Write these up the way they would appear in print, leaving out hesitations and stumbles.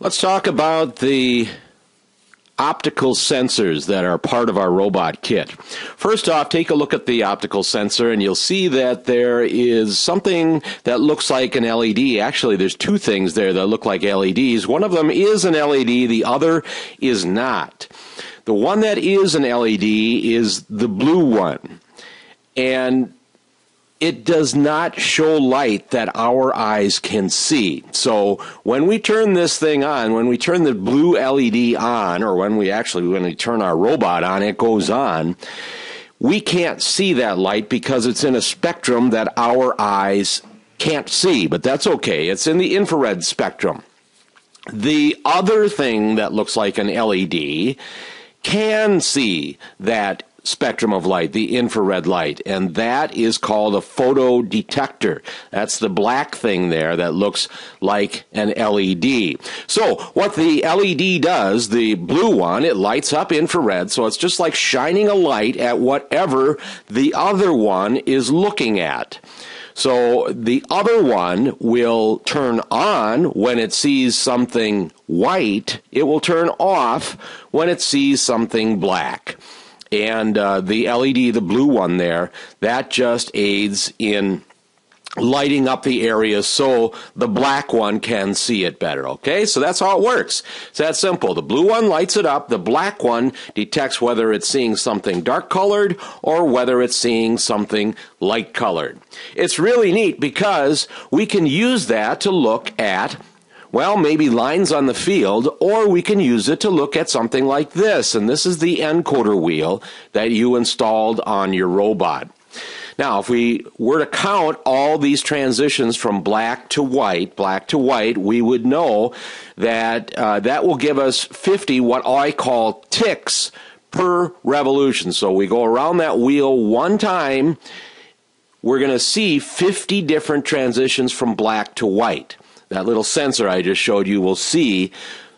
Let's talk about the optical sensors that are part of our robot kit. First off, take a look at the optical sensor and you'll see that there is something that looks like an LED. Actually, there's two things there that look like LEDs. One of them is an LED, the other is not. The one that is an LED is the blue one, and it does not show light that our eyes can see. So when we turn this thing on, when we turn the blue LED on, or when we turn our robot on, it goes on, we can't see that light because it's in a spectrum that our eyes can't see, but that's okay. It's in the infrared spectrum. The other thing that looks like an LED can see that spectrum of light, the infrared light, and that is called a photodetector. That's the black thing there that looks like an LED. So what the LED does, the blue one, it lights up infrared, so it's just like shining a light at whatever the other one is looking at. So the other one will turn on when it sees something white. It will turn off when it sees something black. And the LED, the blue one there, that just aids in lighting up the area so the black one can see it better, okay? So that's how it works. It's that simple. The blue one lights it up. The black one detects whether it's seeing something dark-colored or whether it's seeing something light-colored. It's really neat because we can use that to look at, well, maybe lines on the field, or we can use it to look at something like this. And this is the encoder wheel that you installed on your robot. Now, if we were to count all these transitions from black to white, we would know that that will give us 50 what I call ticks per revolution. So we go around that wheel one time, we're going to see 50 different transitions from black to white. That little sensor I just showed you will see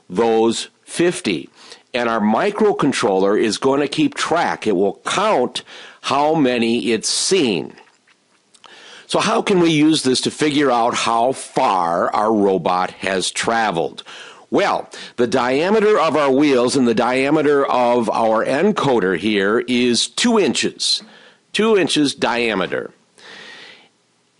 those 50. And our microcontroller is going to keep track. It will count how many it's seen. So how can we use this to figure out how far our robot has traveled? Well, the diameter of our wheels and the diameter of our encoder here is 2 inches. 2 inches diameter.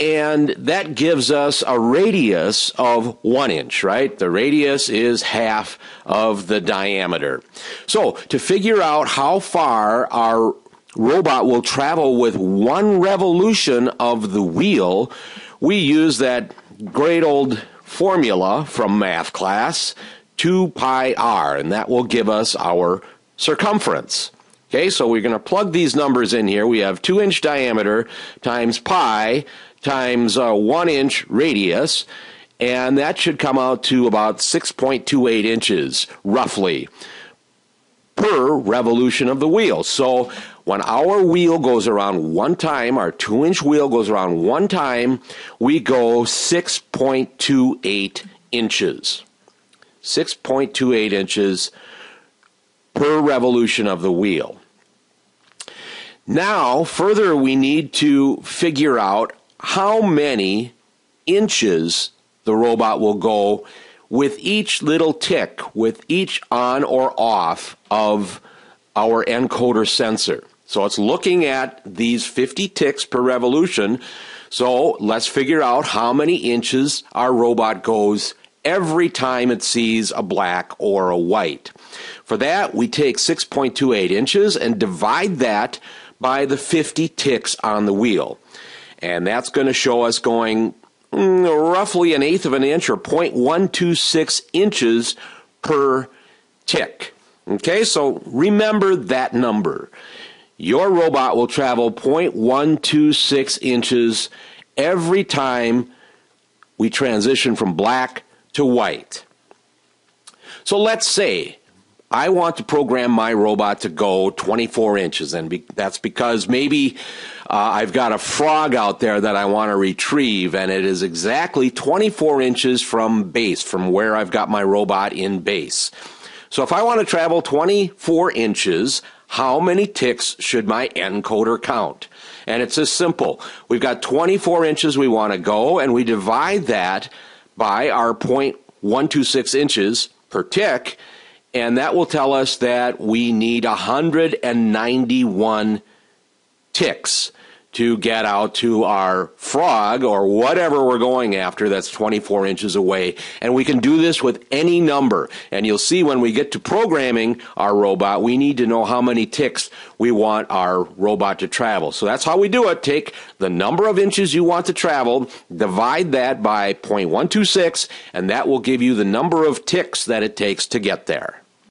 And that gives us a radius of 1 inch, right? The radius is half of the diameter. So to figure out how far our robot will travel with one revolution of the wheel, we use that great old formula from math class, 2 pi r, and that will give us our circumference. Okay, so we're going to plug these numbers in here. We have 2 inch diameter times pi times 1 inch radius, and that should come out to about 6.28 inches, roughly, per revolution of the wheel. So when our wheel goes around one time, our 2 inch wheel goes around one time, we go 6.28 inches. 6.28 inches per revolution of the wheel. Now, further, we need to figure out how many inches the robot will go with each little tick, with each on or off of our encoder sensor. So it's looking at these 50 ticks per revolution. So let's figure out how many inches our robot goes every time it sees a black or a white. For that, we take 6.28 inches and divide that by the 50 ticks on the wheel. And that's going to show us going roughly 1/8 of an inch, or 0.126 inches per tick. Okay, so remember that number. Your robot will travel 0.126 inches every time we transition from black to white. So let's say I want to program my robot to go 24 inches, and that's because maybe I've got a frog out there that I want to retrieve, and it is exactly 24 inches from base, from where I've got my robot in base. So if I want to travel 24 inches, how many ticks should my encoder count? And it's as simple. We've got 24 inches we want to go, and we divide that by our 0.126 0.126 inches per tick, and that will tell us that we need 191 ticks to get out to our frog or whatever we're going after that's 24 inches away. And we can do this with any number. And you'll see when we get to programming our robot, we need to know how many ticks we want our robot to travel. So that's how we do it. Take the number of inches you want to travel, divide that by 0.126, and that will give you the number of ticks that it takes to get there.